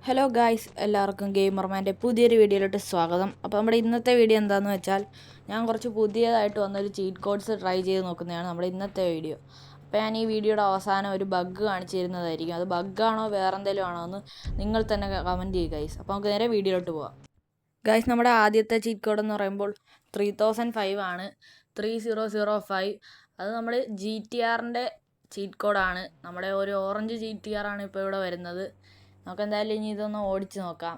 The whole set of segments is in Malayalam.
ഹലോ ഗായ്സ്, എല്ലാവർക്കും ഗെയിമർമാൻ്റെ പുതിയൊരു വീഡിയോയിലോട്ട് സ്വാഗതം. അപ്പോൾ നമ്മുടെ ഇന്നത്തെ വീഡിയോ എന്താണെന്ന് വെച്ചാൽ ഞാൻ കുറച്ച് പുതിയതായിട്ട് വന്നൊരു ചീറ്റ് കോഡ്സ് ട്രൈ ചെയ്ത് നോക്കുന്നതാണ് നമ്മുടെ ഇന്നത്തെ വീഡിയോ. അപ്പോൾ ഞാൻ ഈ വീഡിയോയുടെ അവസാനം ഒരു ബഗ് കാണിച്ചു തരുന്നതായിരിക്കും. അത് ബഗ്ഗാണോ വേറെ എന്തെങ്കിലും ആണോ എന്ന് നിങ്ങൾ തന്നെ കമൻറ്റ് ചെയ്യുക ഗൈസ്. അപ്പോൾ നമുക്ക് നേരെ വീഡിയോയിലോട്ട് പോകാം. ഗൈസ്, നമ്മുടെ ആദ്യത്തെ ചീറ്റ് കോഡ് എന്ന് പറയുമ്പോൾ 3005 ആണ്, 3005. അത് നമ്മൾ GTRൻ്റെ ചീറ്റ് കോഡാണ്. നമ്മുടെ ഒരു ഓറഞ്ച് GTR ആണ് ഇപ്പോൾ ഇവിടെ വരുന്നത്. നമുക്ക് എന്തായാലും ഇനി ഇതൊന്ന് ഓടിച്ച് നോക്കാം.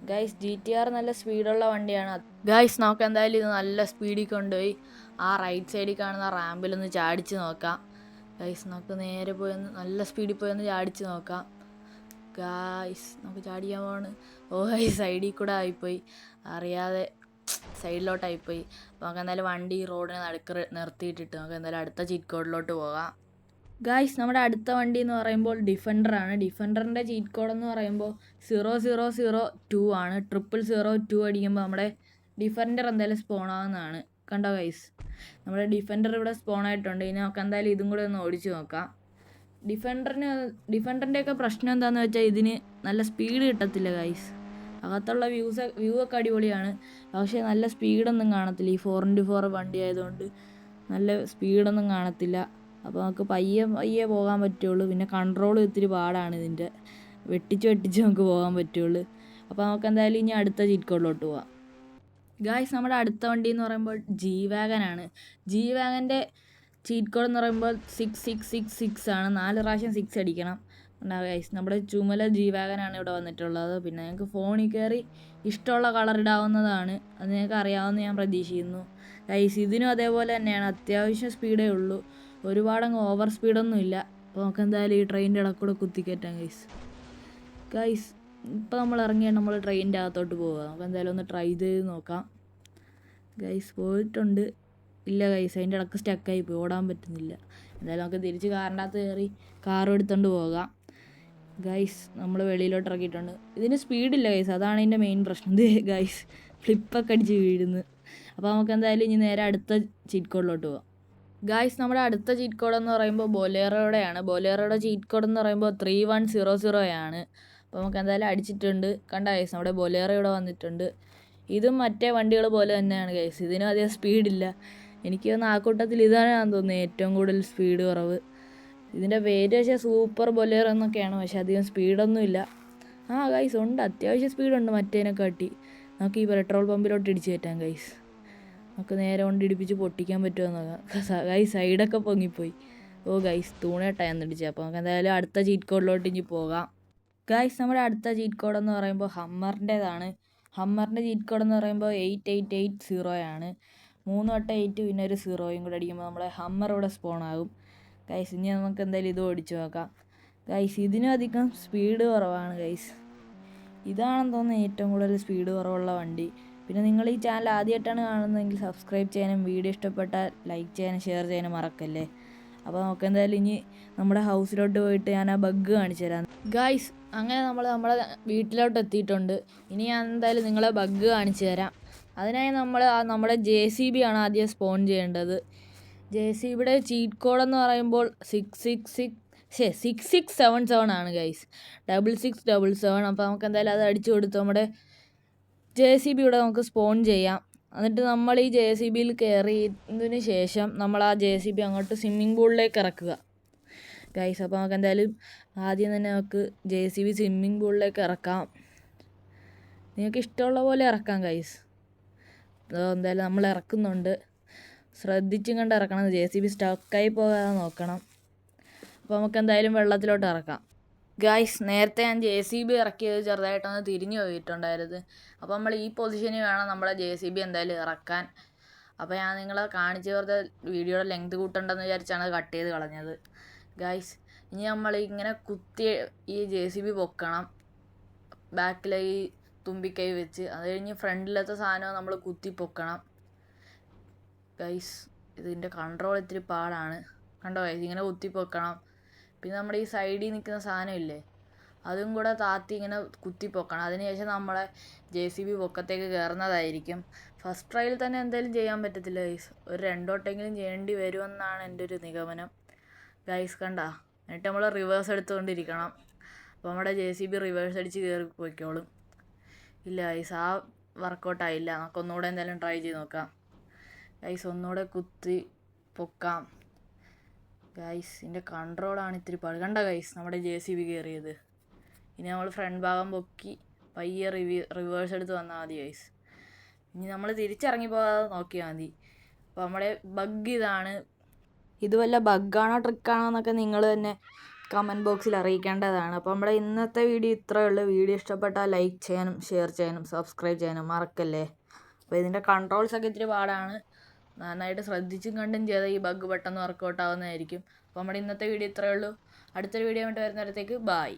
ഗൈസ്, GTR നല്ല സ്പീഡുള്ള വണ്ടിയാണ്. ഗൈസ്, നമുക്ക് എന്തായാലും ഇത് നല്ല സ്പീഡിൽ കൊണ്ടുപോയി ആ റൈറ്റ് സൈഡിൽ കാണുന്ന റാമ്പിലൊന്ന് ചാടിച്ച് നോക്കാം. ഗൈസ്, നമുക്ക് നേരെ പോയി ഒന്ന് നല്ല സ്പീഡിൽ പോയി ഒന്ന് ചാടിച്ച് നോക്കാം. ഗൈസ്, നമുക്ക് ചാടിക്കാൻ പോവാണ്. ഗൈസ്, സൈഡിൽ കൂടെ ആയിപ്പോയി, അറിയാതെ സൈഡിലോട്ടായിപ്പോയി. അപ്പോൾ നമുക്ക് എന്തായാലും വണ്ടി റോഡിന് നടുക്ക് നിർത്തിയിട്ടിട്ട് നമുക്ക് എന്തായാലും അടുത്ത ചീറ്റ് കോഡിലോട്ട് പോകാം. ഗായ്സ്, നമ്മുടെ അടുത്ത വണ്ടി എന്ന് പറയുമ്പോൾ ഡിഫൻഡറാണ്. ഡിഫൻഡറിൻ്റെ ചീറ്റ് കോഡ് എന്ന് പറയുമ്പോൾ 0002 ആണ്. 0002 അടിക്കുമ്പോൾ നമ്മുടെ ഡിഫൻഡർ എന്തായാലും സ്പോൺ ആവുന്നതാണ്. കണ്ടോ ഗൈസ്, നമ്മുടെ ഡിഫൻഡർ ഇവിടെ സ്പോൺ ആയിട്ടുണ്ട്. ഇനി നമുക്ക് എന്തായാലും ഇതും കൂടെ ഒന്ന് ഓടിച്ച് നോക്കാം. ഡിഫൻഡറിൻ്റെയൊക്കെ പ്രശ്നം എന്താണെന്ന് വെച്ചാൽ ഇതിന് നല്ല സ്പീഡ് കിട്ടത്തില്ല ഗൈസ്. അകത്തുള്ള വ്യൂ ഒക്കെ അടിപൊളിയാണ്, പക്ഷേ നല്ല സ്പീഡൊന്നും കാണത്തില്ല. ഈ 4x4 വണ്ടി ആയതുകൊണ്ട് നല്ല സ്പീഡൊന്നും കാണത്തില്ല. അപ്പോൾ നമുക്ക് പയ്യെ പോകാൻ പറ്റുള്ളൂ. പിന്നെ കൺട്രോൾ ഇത്തിരി പാടാണ് ഇതിൻ്റെ, വെട്ടിച്ച് നമുക്ക് പോകാൻ പറ്റുള്ളൂ. അപ്പോൾ നമുക്ക് എന്തായാലും ഇനി അടുത്ത ചീറ്റ് കോഡിലോട്ട് പോവാം. ഗായ്സ്, നമ്മുടെ അടുത്ത വണ്ടി എന്ന് പറയുമ്പോൾ G-Wagon ആണ്. G-Wagonൻ്റെ ചീറ്റ് കോഡ് എന്ന് പറയുമ്പോൾ 6666 ആണ്. 4 പ്രാവശ്യം 6 അടിക്കണം. ഗൈസ്, നമ്മുടെ ചുമല G-Wagon ആണ് ഇവിടെ വന്നിട്ടുള്ളത്. പിന്നെ ഞങ്ങൾക്ക് ഫോണിൽ കയറി ഇഷ്ടമുള്ള കളർ ഇടാവുന്നതാണ്. അത് നിങ്ങൾക്ക് അറിയാവുന്ന ഞാൻ പ്രതീക്ഷിക്കുന്നു. ഗൈസ്, ഇതിനും അതേപോലെ തന്നെയാണ്, അത്യാവശ്യം സ്പീഡേ ഉള്ളൂ, ഒരുപാടങ്ങ് ഓവർ സ്പീഡൊന്നും ഇല്ല. അപ്പോൾ നമുക്ക് എന്തായാലും ഈ ട്രെയിനിൻ്റെ ഇടക്കൂടെ കുത്തിക്കയറ്റാം ഗൈസ്. ഇപ്പോൾ നമ്മൾ ഇറങ്ങിയാൽ നമ്മൾ ട്രെയിനിൻ്റെ അകത്തോട്ട് പോവുക. നമുക്ക് എന്തായാലും ഒന്ന് ട്രൈ ചെയ്ത് നോക്കാം. ഗൈസ്, പോയിട്ടുണ്ട്. ഇല്ല ഗൈസ്, അതിൻ്റെ ഇടക്ക് സ്റ്റക്കായി പോയി, ഓടാൻ പറ്റുന്നില്ല. എന്തായാലും നമുക്ക് തിരിച്ച് കാറിൻ്റെ അകത്ത് കയറി കാറും എടുത്തുകൊണ്ട് പോകാം. ഗൈസ്, നമ്മൾ വെളിയിലോട്ട് ഇറക്കിയിട്ടുണ്ട്. ഇതിന് സ്പീഡില്ല ഗൈസ്, അതാണ് ഇതിൻ്റെ മെയിൻ പ്രശ്നം. ഗൈസ്, ഫ്ലിപ്പൊക്കെ അടിച്ച് വീഴുന്നു. അപ്പോൾ നമുക്ക് എന്തായാലും ഇനി നേരെ അടുത്ത ചീറ്റ് കോഡിലോട്ട് പോകാം. ഗായ്സ്, നമ്മുടെ അടുത്ത ചീറ്റ് കോഡ് എന്ന് പറയുമ്പോൾ ബൊലേറോയുടെയാണ്. ബൊലേറോയുടെ ചീറ്റ് കോഡ് എന്ന് പറയുമ്പോൾ 3100 ആണ്. അപ്പോൾ നമുക്ക് എന്തായാലും അടിച്ചിട്ടുണ്ട്. കണ്ട ഗൈസ്, നമ്മുടെ ബൊലേറോ ഇവിടെ വന്നിട്ടുണ്ട്. ഇതും മറ്റേ വണ്ടികൾ പോലെ തന്നെയാണ് ഗൈസ്, ഇതിനും അധികം സ്പീഡില്ല. എനിക്ക് തോന്നുന്നു ആ കൂട്ടത്തിൽ ഇതാണ് തോന്നുന്നത് ഏറ്റവും കൂടുതൽ സ്പീഡ് കുറവ്. ഇതിൻ്റെ പേര് പക്ഷേ സൂപ്പർ ബൊലേറോ എന്നൊക്കെയാണ്, പക്ഷേ അധികം സ്പീഡൊന്നുമില്ല. ഗൈസ്, ഉണ്ട്, അത്യാവശ്യം സ്പീഡുണ്ട് മറ്റേനെക്കാട്ടി. നമുക്ക് ഈ പെട്രോൾ പമ്പിലോട്ട് ഇടിച്ച് കയറ്റാം ഗൈസ്. നമുക്ക് നേരെ കൊണ്ട് ഇടിപ്പിച്ച് പൊട്ടിക്കാൻ പറ്റുമോ നോക്കാം. ഗൈസ്, സൈഡൊക്കെ പൊങ്ങിപ്പോയി. ഗൈസ്, തൂണേട്ടായെന്ന് ഇടിച്ചത്. അപ്പോൾ നമുക്ക് എന്തായാലും അടുത്ത ചീറ്റ് കോഡിലോട്ട് ഇനി പോകാം. ഗൈസ്, നമ്മുടെ അടുത്ത ചീറ്റ് കോഡ് എന്ന് പറയുമ്പോൾ ഹമ്മറിൻ്റേതാണ്. ഹമ്മറിൻ്റെ ചീറ്റ് കോഡ് എന്ന് പറയുമ്പോൾ 8880 ആണ്. 3 വട്ടം 8 പിന്നെ ഒരു 0യും കൂടെ അടിക്കുമ്പോൾ നമ്മളെ ഹമ്മർ ഇവിടെ സ്പോൺ ആകും. ഗൈസ്, ഇനി നമുക്ക് എന്തായാലും ഇത് ഓടിച്ച് നോക്കാം. ഗൈസ്, ഇതിനും അധികം സ്പീഡ് കുറവാണ് ഗൈസ്. ഇതാണെന്ന് തോന്നുന്നു ഏറ്റവും കൂടുതൽ സ്പീഡ് കുറവുള്ള വണ്ടി. പിന്നെ നിങ്ങൾ ഈ ചാനൽ ആദ്യമായിട്ടാണ് കാണുന്നതെങ്കിൽ സബ്സ്ക്രൈബ് ചെയ്യാനും വീഡിയോ ഇഷ്ടപ്പെട്ടാൽ ലൈക്ക് ചെയ്യാനും ഷെയർ ചെയ്യാനും മറക്കല്ലേ. അപ്പോൾ നമുക്ക് എന്തായാലും ഇനി നമ്മുടെ ഹൗസിലോട്ട് പോയിട്ട് ഞാൻ ആ ബഗ് കാണിച്ചു തരാം. ഗായ്സ്, അങ്ങനെ നമ്മൾ നമ്മുടെ വീട്ടിലോട്ട് എത്തിയിട്ടുണ്ട്. ഇനി ഞാൻ എന്തായാലും നിങ്ങളെ ബഗ് കാണിച്ചു തരാം. അതിനായി നമ്മുടെ JCB ആണ് ആദ്യം സ്പോൺ ചെയ്യേണ്ടത്. JCBയുടെ ചീറ്റ് കോഡ് എന്ന് പറയുമ്പോൾ 6677 ആണ് ഗൈസ്, 6677. അപ്പോൾ നമുക്ക് എന്തായാലും അത് അടിച്ചു കൊടുത്ത് നമ്മുടെ JCB ഇവിടെ നമുക്ക് സ്പോൺ ചെയ്യാം. എന്നിട്ട് നമ്മൾ ഈ JCBയിൽ കയറിയതിന് ശേഷം നമ്മൾ ആ JCB അങ്ങോട്ട് സ്വിമ്മിംഗ് പൂളിലേക്ക് ഇറക്കുക ഗൈസ്. അപ്പോൾ നമുക്ക് എന്തായാലും ആദ്യം തന്നെ നമുക്ക് JCB സ്വിമ്മിംഗ് പൂളിലേക്ക് ഇറക്കാം. നിങ്ങൾക്ക് ഇഷ്ടമുള്ള പോലെ ഇറക്കാം ഗൈസ്. എന്തായാലും നമ്മൾ ഇറക്കുന്നുണ്ട്, ശ്രദ്ധിച്ചും കണ്ട് ഇറക്കണം, JCB സ്റ്റക്കായി പോകാതെ നോക്കണം. അപ്പോൾ നമുക്ക് എന്തായാലും വെള്ളത്തിലോട്ട് ഇറക്കാം. ഗായ്സ്, നേരത്തെ ഞാൻ JCB ഇറക്കിയത് ചെറുതായിട്ടൊന്ന് തിരിഞ്ഞു പോയിട്ടുണ്ടായിരുന്നു. അപ്പോൾ നമ്മൾ ഈ പൊസിഷനിൽ വേണം നമ്മളെ JCB എന്തായാലും ഇറക്കാൻ. അപ്പോൾ ഞാൻ നിങ്ങളെ കാണിച്ച് വെറുതെ വീഡിയോയുടെ ലെങ്ത് കൂട്ടണ്ടെന്ന് വിചാരിച്ചാണ് അത് കട്ട് ചെയ്ത് കളഞ്ഞത്. ഗായ്സ്, ഇനി നമ്മൾ ഇങ്ങനെ കുത്തി ഈ JCB പൊക്കണം, ബാക്കിലെ ഈ തുമ്പിക്കൈ വെച്ച്. അത് കഴിഞ്ഞ് ഫ്രണ്ടിലത്തെ സാധനം നമ്മൾ കുത്തി പൊക്കണം ഗൈസ്. ഇതിൻ്റെ കൺട്രോൾ ഇത്തിരി പാടാണ്. കണ്ടോ ഗൈസ്, ഇങ്ങനെ കുത്തി പൊക്കണം. പിന്നെ നമ്മുടെ ഈ സൈഡിൽ നിൽക്കുന്ന സാധനമില്ലേ, അതും കൂടെ താത്തി ഇങ്ങനെ കുത്തി പൊക്കണം. അതിനുശേഷം നമ്മളെ JCB പൊക്കത്തേക്ക് കയറുന്നതായിരിക്കും. ഫസ്റ്റ് ട്രയൽ തന്നെ എന്തായാലും ചെയ്യാൻ പറ്റത്തില്ല ഗൈസ്, ഒരു 2 വട്ടമെങ്കിലും ചെയ്യേണ്ടി വരുമെന്നാണ് എൻ്റെ ഒരു നിഗമനം ഗൈസ്. കണ്ട, എന്നിട്ട് നമ്മൾ റിവേഴ്സ് എടുത്തുകൊണ്ടിരിക്കണം. അപ്പോൾ നമ്മുടെ JCB റിവേഴ്സ് അടിച്ച് കയറി പോയിക്കോളും. ഇല്ല ഗൈസ്, ആ വർക്കൗട്ടായില്ല. നമുക്കൊന്നുകൂടെ എന്തായാലും ട്രൈ ചെയ്ത് നോക്കാം ഗൈസ്. ഒന്നുകൂടെ കുത്തി പൊക്കാം ഗൈസ്. ഇതിൻ്റെ കൺട്രോളാണ് ഇത്തിരി പാട്. കണ്ട ഗൈസ്, നമ്മുടെ JCB കയറിയത്. ഇനി നമ്മൾ ഫ്രണ്ട് ഭാഗം പൊക്കി പയ്യെ റിവേഴ്സ് എടുത്ത് വന്നാൽ മതി ഗൈസ്. ഇനി നമ്മൾ തിരിച്ചിറങ്ങി പോകാതെ നോക്കിയാൽ മതി. അപ്പോൾ നമ്മുടെ ബഗ് ഇതാണ്. ഇത് വല്ല ബഗ്ഗാണോ ട്രിക്കാണോ എന്നൊക്കെ നിങ്ങൾ തന്നെ കമൻറ്റ് ബോക്സിൽ അറിയിക്കേണ്ടതാണ്. അപ്പോൾ നമ്മുടെ ഇന്നത്തെ വീഡിയോ ഇത്രയേ ഉള്ളൂ. വീഡിയോ ഇഷ്ടപ്പെട്ടാൽ ലൈക്ക് ചെയ്യാനും ഷെയർ ചെയ്യാനും സബ്സ്ക്രൈബ് ചെയ്യാനും മറക്കല്ലേ. അപ്പോൾ ഇതിൻ്റെ കൺട്രോൾസൊക്കെ ഇത്തിരി പാടാണ്. നന്നായിട്ട് ശ്രദ്ധിച്ചും കണ്ടും ചെയ്താൽ ഈ ബഗ് പെട്ടെന്ന് വർക്കൗട്ട് ആവുന്നതായിരിക്കും. അപ്പോൾ നമ്മുടെ ഇന്നത്തെ വീഡിയോ ഇത്രയേ ഉള്ളൂ. അടുത്തൊരു വീഡിയോ ആയിട്ട് വരുന്നിടത്തേക്ക് ബായ്.